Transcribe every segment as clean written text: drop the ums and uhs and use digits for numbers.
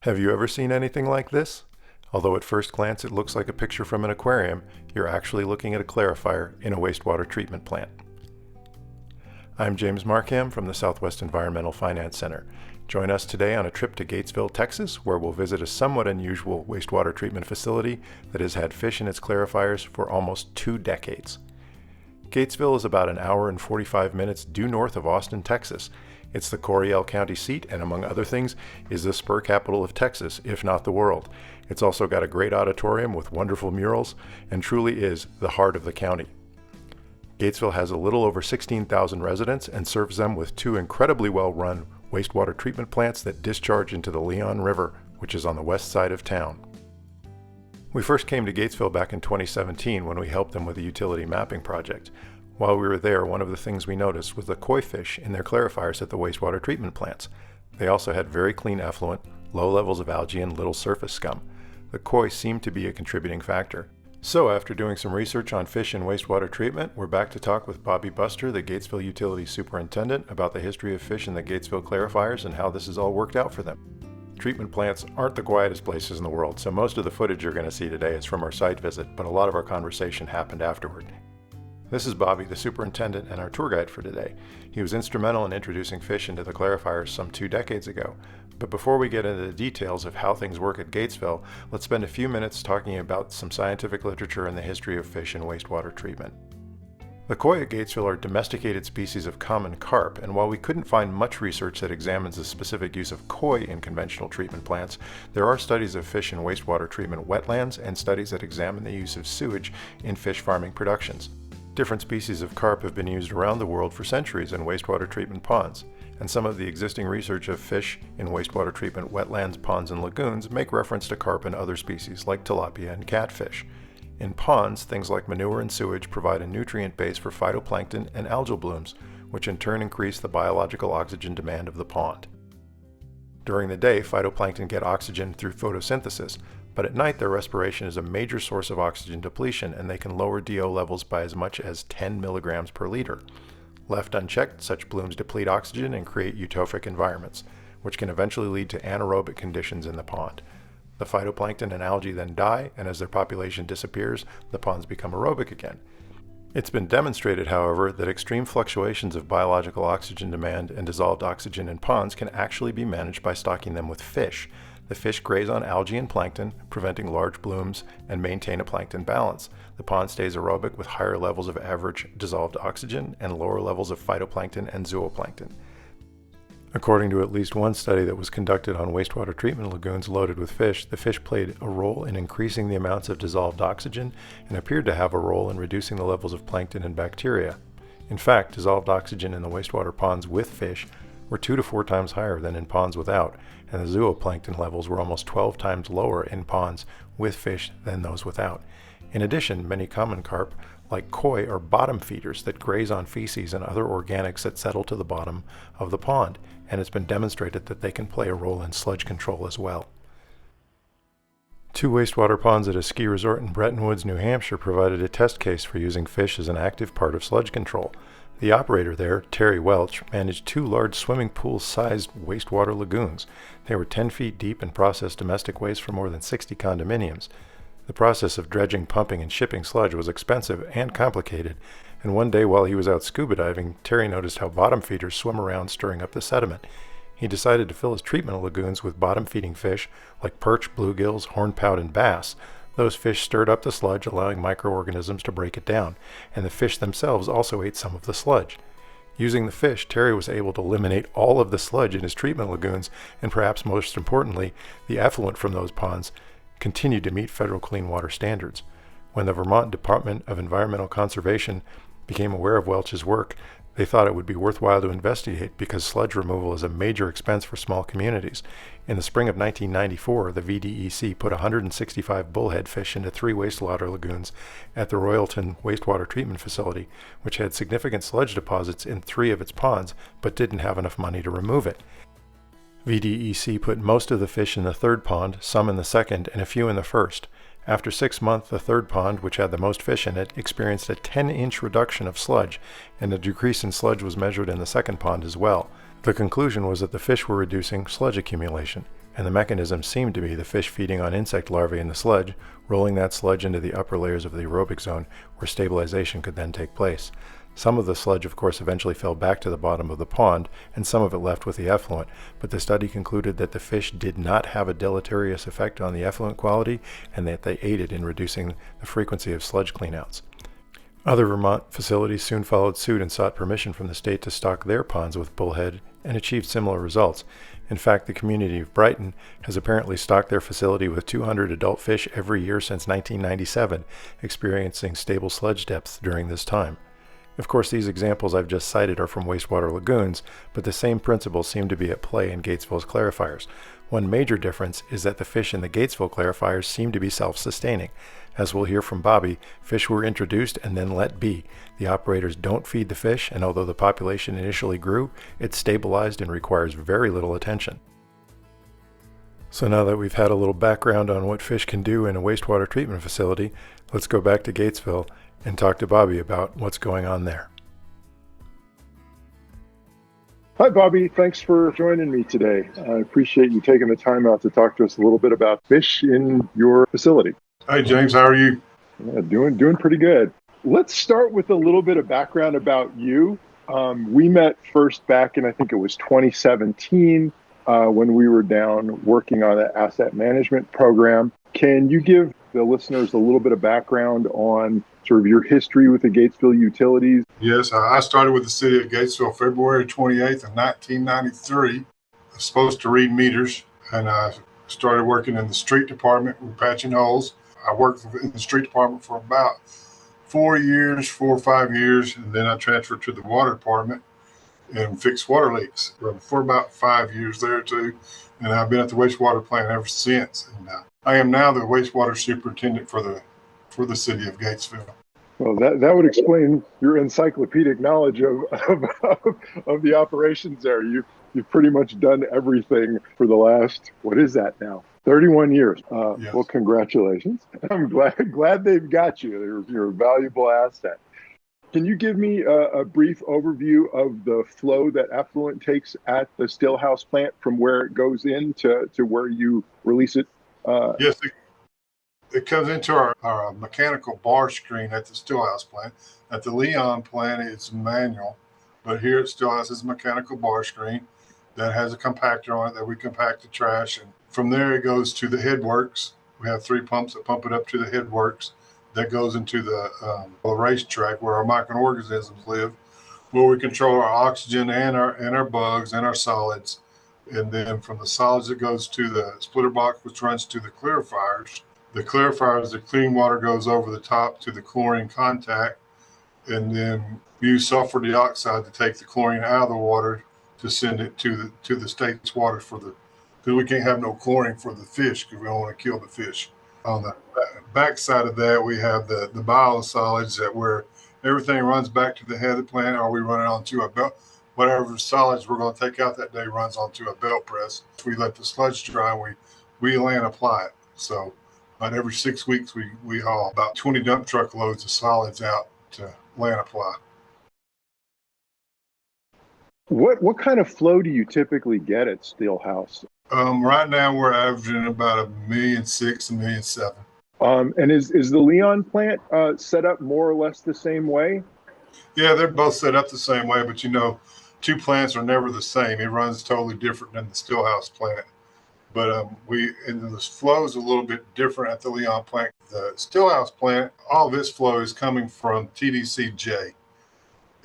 Have you ever seen anything like this? Although at first glance it looks like a picture from an aquarium, you're actually looking at a clarifier in a wastewater treatment plant. I'm James Markham from the Southwest Environmental Finance Center. Join us today on a trip to Gatesville, Texas, where we'll visit a somewhat unusual wastewater treatment facility that has had fish in its clarifiers for almost 2 decades. Gatesville is about an hour and 45 minutes due north of Austin, Texas. It's the Coryell County seat and, among other things, is the spur capital of Texas, if not the world. It's also got a great auditorium with wonderful murals and truly is the heart of the county. Gatesville has a little over 16,000 residents and serves them with 2 incredibly well-run wastewater treatment plants that discharge into the Leon River, which is on the west side of town. We first came to Gatesville back in 2017 when we helped them with a utility mapping project. While we were there, one of the things we noticed was the koi fish in their clarifiers at the wastewater treatment plants. They also had very clean effluent, low levels of algae, and little surface scum. The koi seemed to be a contributing factor. So after doing some research on fish in wastewater treatment, we're back to talk with Bobby Buster, the Gatesville Utility Superintendent, about the history of fish in the Gatesville clarifiers and how this has all worked out for them. Treatment plants aren't the quietest places in the world, so most of the footage you're going to see today is from our site visit, but a lot of our conversation happened afterward. This is Bobby, the superintendent and our tour guide for today. He was instrumental in introducing fish into the clarifiers some 2 decades ago. But before we get into the details of how things work at Gatesville, let's spend a few minutes talking about some scientific literature and the history of fish in wastewater treatment. The koi at Gatesville are domesticated species of common carp, and while we couldn't find much research that examines the specific use of koi in conventional treatment plants, there are studies of fish in wastewater treatment wetlands and studies that examine the use of sewage in fish farming productions. Different species of carp have been used around the world for centuries in wastewater treatment ponds, and some of the existing research of fish in wastewater treatment wetlands, ponds, and lagoons make reference to carp and other species like tilapia and catfish. In ponds, things like manure and sewage provide a nutrient base for phytoplankton and algal blooms, which in turn increase the biological oxygen demand of the pond. During the day, phytoplankton get oxygen through photosynthesis, but at night their respiration is a major source of oxygen depletion, and they can lower DO levels by as much as 10 milligrams per liter. Left unchecked, such blooms deplete oxygen and create eutrophic environments, which can eventually lead to anaerobic conditions in the pond. The phytoplankton and algae then die, and as their population disappears, the ponds become aerobic again. It's been demonstrated, however, that extreme fluctuations of biological oxygen demand and dissolved oxygen in ponds can actually be managed by stocking them with fish. The fish graze on algae and plankton, preventing large blooms, and maintain a plankton balance. The pond stays aerobic with higher levels of average dissolved oxygen and lower levels of phytoplankton and zooplankton. According to at least one study that was conducted on wastewater treatment lagoons loaded with fish, the fish played a role in increasing the amounts of dissolved oxygen and appeared to have a role in reducing the levels of plankton and bacteria. In fact, dissolved oxygen in the wastewater ponds with fish were 2 to 4 times higher than in ponds without, and the zooplankton levels were almost 12 times lower in ponds with fish than those without. In addition, many common carp, like koi, are bottom feeders that graze on feces and other organics that settle to the bottom of the pond, and it's been demonstrated that they can play a role in sludge control as well. 2 wastewater ponds at a ski resort in Bretton Woods, New Hampshire provided a test case for using fish as an active part of sludge control. The operator there, Terry Welch, managed 2 large swimming pool-sized wastewater lagoons. They were 10 feet deep and processed domestic waste for more than 60 condominiums. The process of dredging, pumping, and shipping sludge was expensive and complicated, and one day while he was out scuba diving, Terry noticed how bottom feeders swim around stirring up the sediment. He decided to fill his treatment lagoons with bottom-feeding fish like perch, bluegills, hornpout, and bass. Those fish stirred up the sludge, allowing microorganisms to break it down, and the fish themselves also ate some of the sludge. Using the fish, Terry was able to eliminate all of the sludge in his treatment lagoons, and perhaps most importantly, the effluent from those ponds continued to meet federal clean water standards. When the Vermont Department of Environmental Conservation became aware of Welch's work, they thought it would be worthwhile to investigate because sludge removal is a major expense for small communities. In the spring of 1994, the VDEC put 165 bullhead fish into 3 wastewater lagoons at the Royalton Wastewater Treatment Facility, which had significant sludge deposits in 3 of its ponds, but didn't have enough money to remove it. VDEC put most of the fish in the 3rd pond, some in the 2nd, and a few in the 1st. After 6 months, the 3rd pond, which had the most fish in it, experienced a 10-inch reduction of sludge, and a decrease in sludge was measured in the 2nd pond as well. The conclusion was that the fish were reducing sludge accumulation, and the mechanism seemed to be the fish feeding on insect larvae in the sludge, rolling that sludge into the upper layers of the aerobic zone where stabilization could then take place. Some of the sludge, of course, eventually fell back to the bottom of the pond, and some of it left with the effluent, but the study concluded that the fish did not have a deleterious effect on the effluent quality, and that they aided in reducing the frequency of sludge cleanouts. Other Vermont facilities soon followed suit and sought permission from the state to stock their ponds with bullhead and achieved similar results. In fact, the community of Brighton has apparently stocked their facility with 200 adult fish every year since 1997, experiencing stable sludge depths during this time. Of course, these examples I've just cited are from wastewater lagoons, but the same principles seem to be at play in Gatesville's clarifiers. One major difference is that the fish in the Gatesville clarifiers seem to be self-sustaining. As we'll hear from Bobby, fish were introduced and then let be. The operators don't feed the fish, and although the population initially grew, it's stabilized and requires very little attention. So now that we've had a little background on what fish can do in a wastewater treatment facility, let's go back to Gatesville and talk to Bobby about what's going on there. Hi, Bobby. Thanks for joining me today. I appreciate you taking the time out to talk to us a little bit about fish in your facility. Hey, James, how are you? Yeah, doing pretty good. Let's start with a little bit of background about you. We met first back in, I think it was 2017, when we were down working on an asset management program. Can you give the listeners a little bit of background on sort of your history with the Gatesville Utilities? Yes, I started with the city of Gatesville February 28th of 1993. I was supposed to read meters, and I started working in the street department with patching holes. I worked in the street department for about 4 or 5 years, and then I transferred to the water department and fixed water leaks for about 5 years there too. And I've been at the wastewater plant ever since. And I am now the wastewater superintendent for the city of Gatesville. Well, that would explain your encyclopedic knowledge of the operations there. You've pretty much done everything for the last, what is that now? 31 years. Yes. Well, congratulations. I'm glad they've got you. You're a valuable asset. Can you give me a brief overview of the flow that effluent takes at the Stillhouse plant from where it goes in to where you release it? Yes, it comes into our mechanical bar screen at the Stillhouse plant. At the Leon plant, it's manual, but here at Stillhouse, it's a mechanical bar screen that has a compactor on it that we compact the trash. And from there, it goes to the headworks. We have 3 pumps that pump it up to the headworks. That goes into the racetrack where our microorganisms live, where we control our oxygen and our bugs and our solids. And then from the solids, it goes to the splitter box, which runs to the clarifiers. The clarifiers, the clean water goes over the top to the chlorine contact, and then use sulfur dioxide to take the chlorine out of the water to send it to the state's waters because we can't have no chlorine for the fish because we don't want to kill the fish. On the back side of that, we have the biosolids that where everything runs back to the head of the plant, or we run it onto a belt. Whatever solids we're going to take out that day runs onto a belt press. We let the sludge dry, and we land apply it. So about every 6 weeks, we haul about 20 dump truck loads of solids out to land apply. What kind of flow do you typically get at Stillhouse? Right now, we're averaging about 1.6 million, 1.7 million. And is the Leon plant set up more or less the same way? Yeah, they're both set up the same way, but 2 plants are never the same. It runs totally different than the Stillhouse plant. But the flow is a little bit different at the Leon plant. The Stillhouse plant, all of its flow is coming from TDCJ.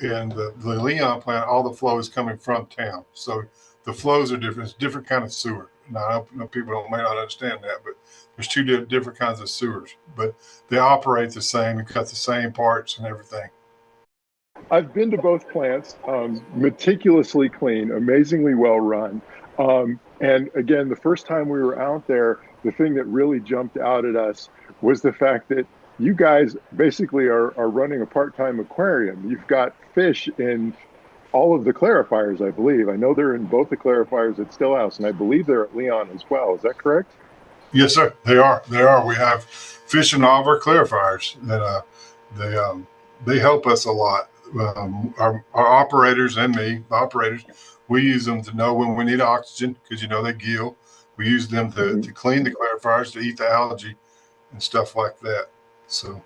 And the Leon plant, all the flow is coming from town. So the flows are different. It's different kind of sewer. Now, I know people may not understand that, but there's 2 different kinds of sewers. But they operate the same and cut the same parts and everything. I've been to both plants, meticulously clean, amazingly well run. And again, the first time we were out there, the thing that really jumped out at us was the fact that you guys basically are running a part-time aquarium. You've got fish in all of the clarifiers, I believe. I know they're in both the clarifiers at Stillhouse, and I believe they're at Leon as well. Is that correct? Yes, sir. They are. We have fish in all of our clarifiers that they help us a lot. Our operators and me, the operators, we use them to know when we need oxygen because they gill. We use them to clean the clarifiers, to eat the algae and stuff like that. So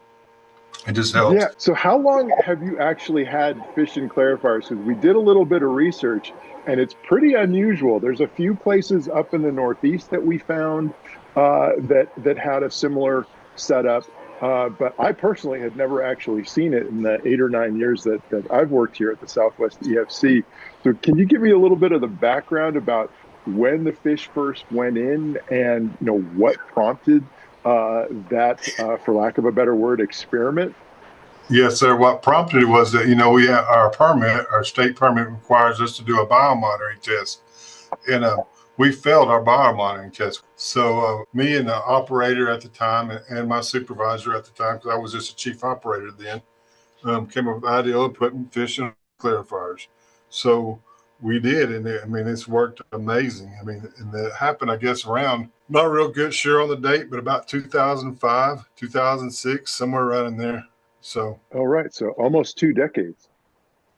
it just helps. Yeah. So how long have you actually had fish in clarifiers? Because we did a little bit of research and it's pretty unusual. There's a few places up in the Northeast that we found that had a similar setup. But I personally had never actually seen it in the 8 or 9 years that I've worked here at the Southwest EFC. So can you give me a little bit of the background about when the fish first went in and what prompted that, for lack of a better word, experiment? Yes, sir. What prompted it was that, we have our permit, our state permit requires us to do a biomonitoring test. And we failed our biomonitoring test. So me and the operator at the time and my supervisor at the time, because I was just a chief operator then, came up with the idea of putting fish in clarifiers. So we did. And it's worked amazing. And it happened, I guess, around, not real good sure on the date, but about 2005, 2006, somewhere around in there. So, all right. So almost 2 decades.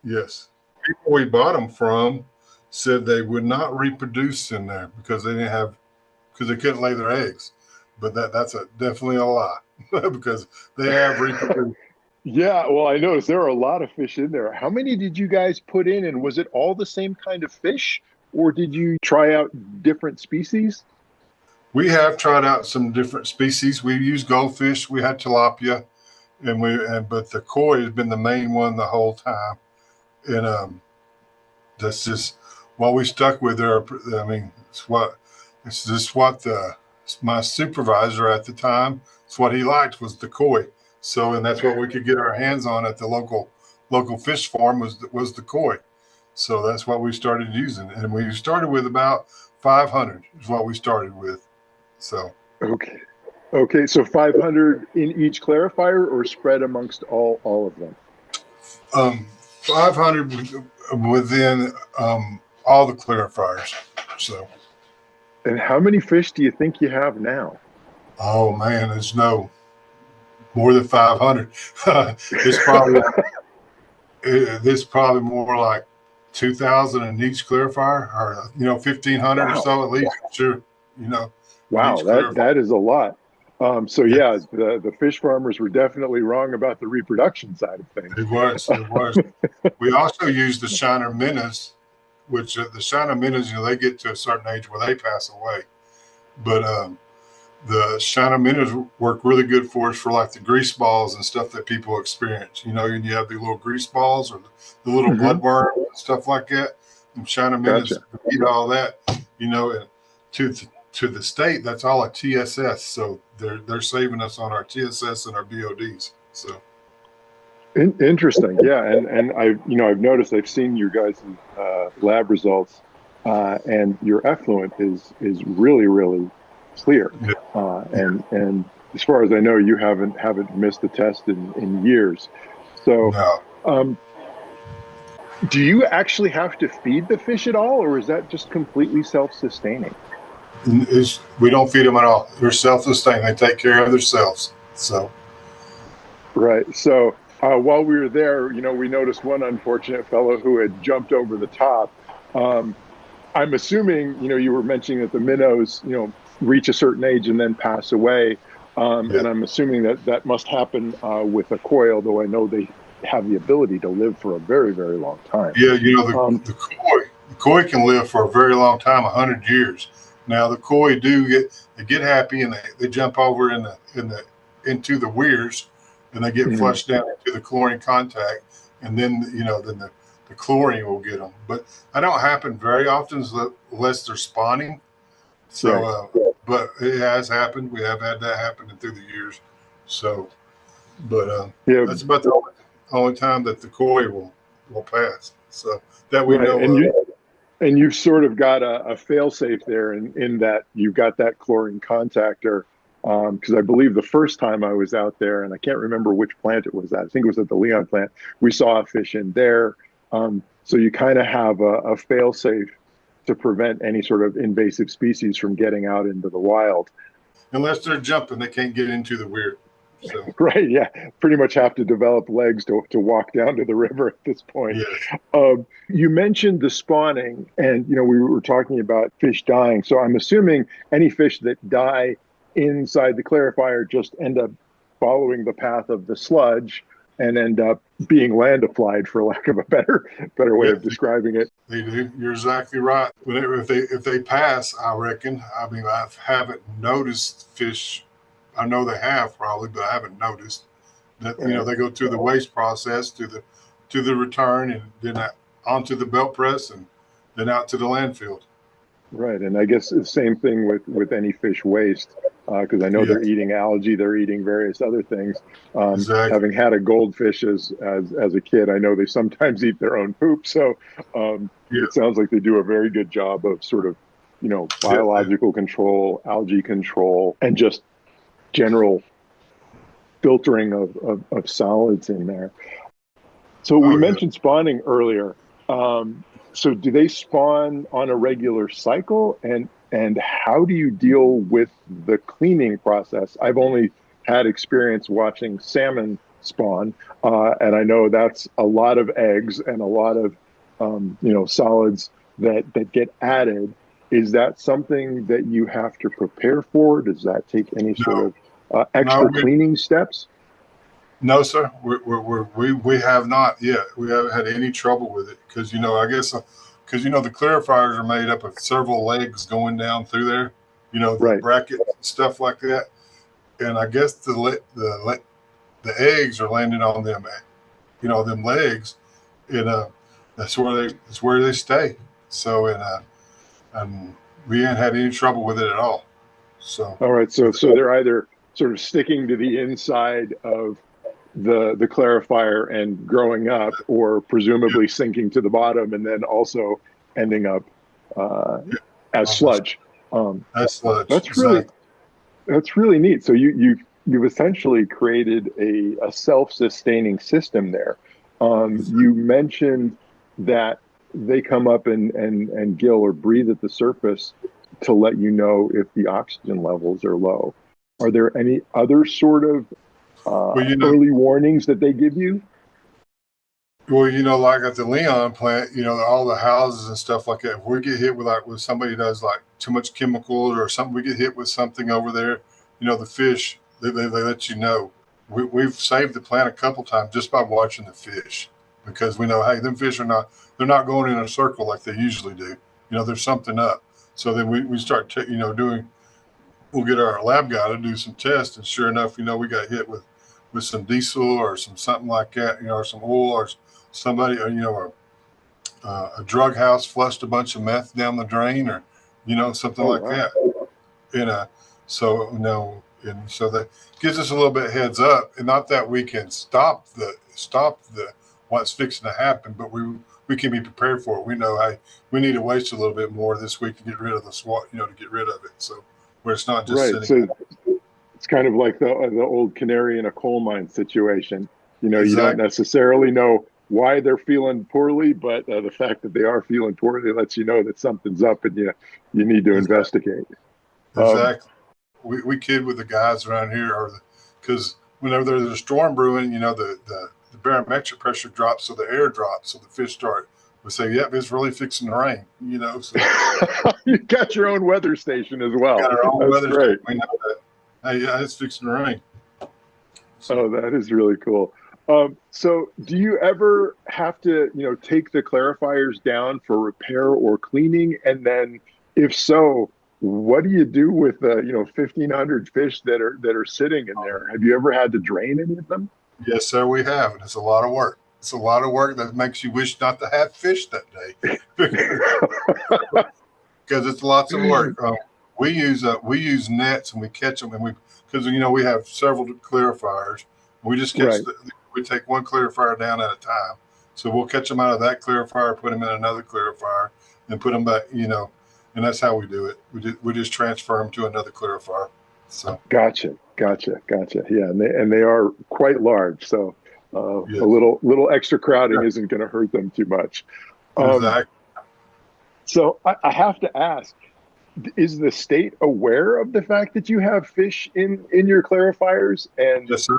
yes. People we bought them from said they would not reproduce in there because they couldn't lay their eggs. But that's definitely a lie because they have reproduced. Yeah. Well, I noticed there are a lot of fish in there. How many did you guys put in? And was it all the same kind of fish or did you try out different species? We have tried out some different species. We used goldfish. We had tilapia. But the koi has been the main one the whole time, and that's just what we stuck with there. It's just what my supervisor at the time, it's what he liked was the koi. So, and that's what we could get our hands on at the local fish farm was the koi. So that's what we started using, and we started with about 500 is what we started with. So okay. Okay, so 500 in each clarifier or spread amongst all of them? 500 within all the clarifiers. So. And how many fish do you think you have now? Oh man, there's no more than 500. It's probably this probably more like 2,000 in each clarifier, or 1,500 Wow. or so at least. Sure, Wow, that is a lot. So yeah, the fish farmers were definitely wrong about the reproduction side of things. It was. We also used the Shiner minnows, which the Shiner minnows, they get to a certain age where they pass away. But the Shiner minnows work really good for us for like the grease balls and stuff that people experience. And you have the little grease balls or the little bloodworm and stuff like that. And Shiner minnows eat all that. And to the state, that's all a TSS. So they're saving us on our TSS and our BODs. So interesting, yeah. And I've noticed, I've seen your guys' lab results, and your effluent is really, really clear. Yeah. And as far as I know, you haven't missed a test in years. So, no. Do you actually have to feed the fish at all, or is that just completely self-sustaining? We don't feed them at all. They're self-sustaining. They take care of themselves. So, right. So while we were there, we noticed one unfortunate fellow who had jumped over the top. I'm assuming, you were mentioning that the minnows, reach a certain age and then pass away. And I'm assuming that must happen with a koi, although I know they have the ability to live for a very, very long time. Yeah, the koi can live for a very long time, 100 years. Now the koi get happy and they jump over into the weirs and they get flushed down into the chlorine contact, and then the chlorine will get them. But that don't happen very often unless they're spawning. So, but it has happened. We have had that happen through the years. So, but that's about the only time that the koi will pass. So that we know of. And you've sort of got a fail-safe there in that you've got that chlorine contactor, because I believe the first time I was out there, and I can't remember which plant it was at, I think it was at the Leon plant, we saw a fish in there. So you kind of have a fail-safe to prevent any sort of invasive species from getting out into the wild. Unless they're jumping, they can't get into the weir. So Right, yeah, pretty much have to develop legs to walk down to the river at this point. yes, You mentioned the spawning, and we were talking about fish dying. So I'm assuming any fish that die inside the clarifier just end up following the path of the sludge and end up being land applied, for lack of a better way yeah, of describing it. they do. You're exactly right. Whenever if they pass, I reckon. I mean, I haven't noticed fish. I know they have probably, but I haven't noticed that. Right. They go through the waste process to the return, and then onto the belt press, and then out to the landfill. Right, and I guess the same thing with any fish waste, because I know Yeah, they're eating algae, they're eating various other things. exactly. Having had a goldfish as a kid, I know they sometimes eat their own poop. So Yeah, it sounds like they do a very good job of sort of, yeah, biological control, algae control, and just general filtering of solids in there. So we oh yeah. mentioned spawning earlier. So do they spawn on a regular cycle, and how do you deal with the cleaning process? I've only had experience watching salmon spawn, and I know that's a lot of eggs and a lot of solids that get added. Is that something that you have to prepare for? Does that take any sort No, of no, extra cleaning steps? no, sir. We have not yet. We haven't had any trouble with it because I guess because the clarifiers are made up of several legs going down through there. The Right. bracket stuff like that, and I guess the eggs are landing on them. Them legs, and that's where they stay. So and we ain't had any trouble with it at all. So All right, so with so they're either sort of sticking to the inside of the clarifier and growing up, or yeah, presumably sinking to the bottom and then also ending up uh, yeah, as on this, sludge. Um, that's sludge that's really exactly. that's really neat. So you've essentially created a self-sustaining system there. You mentioned that they come up and gill or breathe at the surface to let you know if the oxygen levels are low. Are there any other sort of Well, early warnings that they give you? like at the Leon plant, all the houses and stuff like that. If we get hit with somebody does like too much chemicals or something, we get hit with something over there. The fish they let you know. We've saved the plant a couple times just by watching the fish because we know, hey, them fish they're not going in a circle like they usually do. There's something up. So then we start doing. We'll get our lab guy to do some tests, and sure enough, we got hit with some diesel or something like that, or some oil or somebody, or a drug house flushed a bunch of meth down the drain, or something Oh like wow! that. And so and so that gives us a little bit heads up, and not that we can stop the what's fixing to happen, but we can be prepared for it. We know, hey, we need to waste a little bit more this week to get rid of the SWAT, to get rid of it. So where it's not just Right. sitting So there. it's kind of like the old canary in a coal mine situation. You don't Exactly. necessarily know why they're feeling poorly, but the fact that they are feeling poorly lets you know that something's up, and you need to Exactly. investigate. Um, Exactly. We kid with the guys around here, because whenever there's a storm brewing, the barometric pressure drops, so the air drops, so the fish start. We say, "Yep, it's really fixing to rain." So you got your own weather station as we well. got our own That's weather station. great. We know that. Hey, yeah, it's fixing to rain. So Oh, that is really cool. So do you ever have to, take the clarifiers down for repair or cleaning? And then if so, what do you do with the, 1,500 fish that are sitting in there? Have you ever had to drain any of them? yes, sir, we have, and it's a lot of work. It's a lot of work that makes you wish not to have fish that day. Because it's lots of work. We use nets and we catch them, and because we have several clarifiers. We just catch Right. we take one clarifier down at a time. So we'll catch them out of that clarifier, put them in another clarifier, and put them back. And that's how we do it. We just transfer them to another clarifier. So Gotcha. Yeah, and they are quite large, so a yes, little extra crowding yeah, isn't going to hurt them too much. Um, exactly. so I have to ask, is the state aware of the fact that you have fish in your clarifiers? And Yes, sir.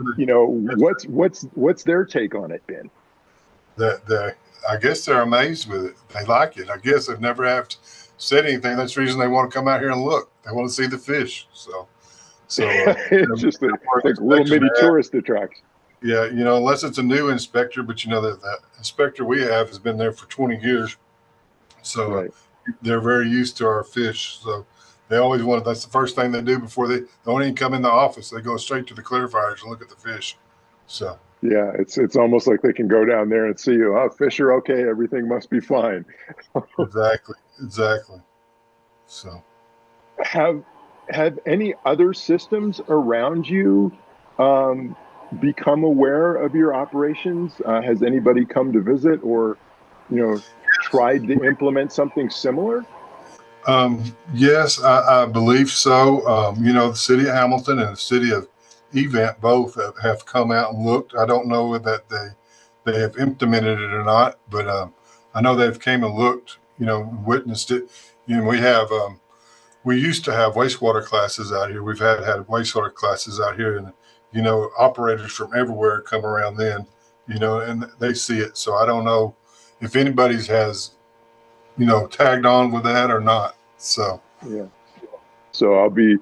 what's their take on it been? I guess they're amazed with it. They like it. I guess they've never have said anything. That's the reason they want to come out here and look. They want to see the fish. So It's just like little mini tourist attraction. Yeah, unless it's a new inspector, but the inspector we have has been there for 20 years. So Right. They're very used to our fish. So they always that's the first thing they do before they don't even come in the office. They go straight to the clarifiers and look at the fish. So Yeah, it's almost like they can go down there and see you. Oh, fish are okay. Everything must be fine. exactly. So Have any other systems around you become aware of your operations? Has anybody come to visit or, tried to implement something similar? Yes, I believe so. The city of Hamilton and the city of Event both have come out and looked. I don't know that they have implemented it or not, but I know they've came and looked, witnessed it. We used to have wastewater classes out here. We've had wastewater classes out here, and operators from everywhere come around then, and they see it. So I don't know if anybody's has tagged on with that or not. So Yeah. So I'll be,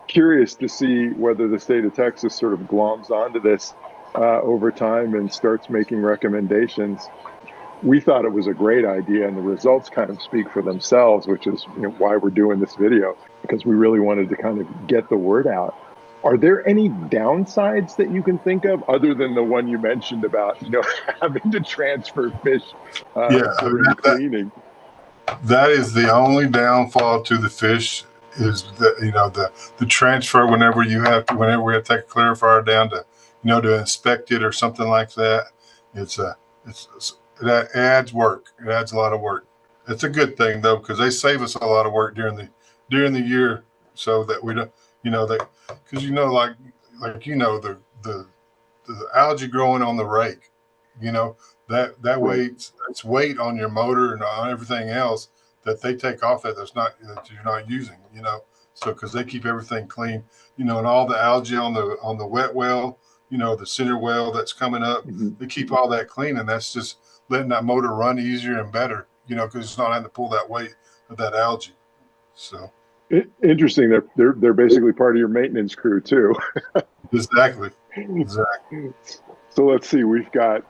curious to see whether the state of Texas sort of gloms onto this over time and starts making recommendations. We thought it was a great idea, and the results kind of speak for themselves, which is why we're doing this video, because we really wanted to kind of get the word out. Are there any downsides that you can think of other than the one you mentioned about having to transfer fish during cleaning? That is the only downfall to the fish is that the transfer whenever we have to take a clarifier down to to inspect it or something like that. It adds work. It adds a lot of work. It's a good thing though, because they save us a lot of work during the year, so that we don't because the algae growing on the rake, that weight, it's weight on your motor and on everything else that they take off that you're not using, so because they keep everything clean, and all the algae on the wet well, the center well that's coming up, they keep all that clean, and that's just letting that motor run easier and better, because it's not having to pull that weight of that algae. So interesting. They're basically part of your maintenance crew too. Exactly. So let's see. We've got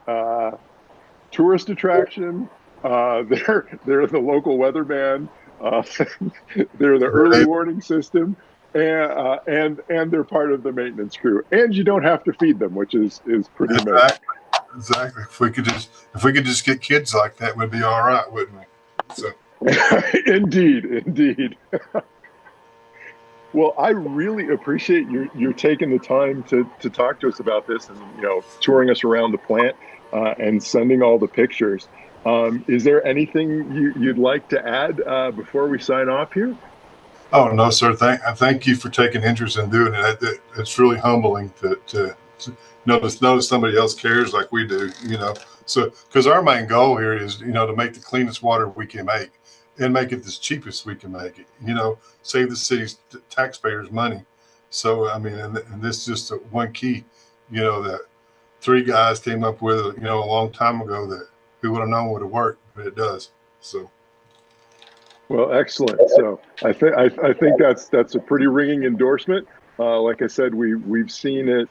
tourist attraction. They're the local weatherman. They're the early warning system, and they're part of the maintenance crew. And you don't have to feed them, which is pretty amazing. Exactly. If we could just get kids like that, we'd be all right, wouldn't we? So. Indeed. Well, I really appreciate you taking the time to talk to us about this and touring us around the plant and sending all the pictures. Is there anything you'd like to add before we sign off here? Oh no, sir. Thank you for taking interest in doing it. It's really humbling to notice somebody else cares like we do. So because our main goal here is to make the cleanest water we can make and make it as cheap as we can make it. Save the city's taxpayers money. So I mean, and this is just one key. That 3 guys came up with a long time ago that who would have known would have worked, but it does. So. Well, excellent. So I think that's a pretty ringing endorsement. Like I said, we've seen it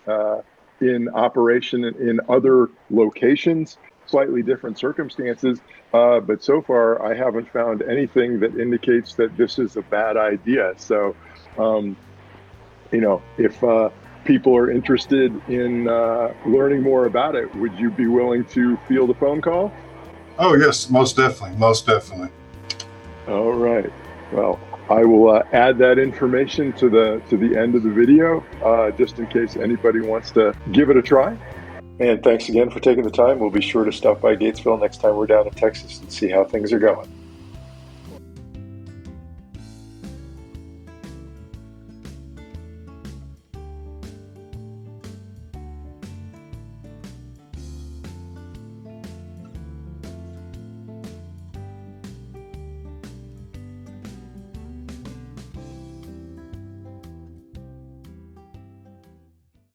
in operation in other locations, slightly different circumstances. But so far, I haven't found anything that indicates that this is a bad idea. So, if people are interested in learning more about it, would you be willing to field a phone call? Oh yes, most definitely. All right. Well, I will add that information to the end of the video, just in case anybody wants to give it a try. And thanks again for taking the time. We'll be sure to stop by Gatesville next time we're down in Texas and see how things are going.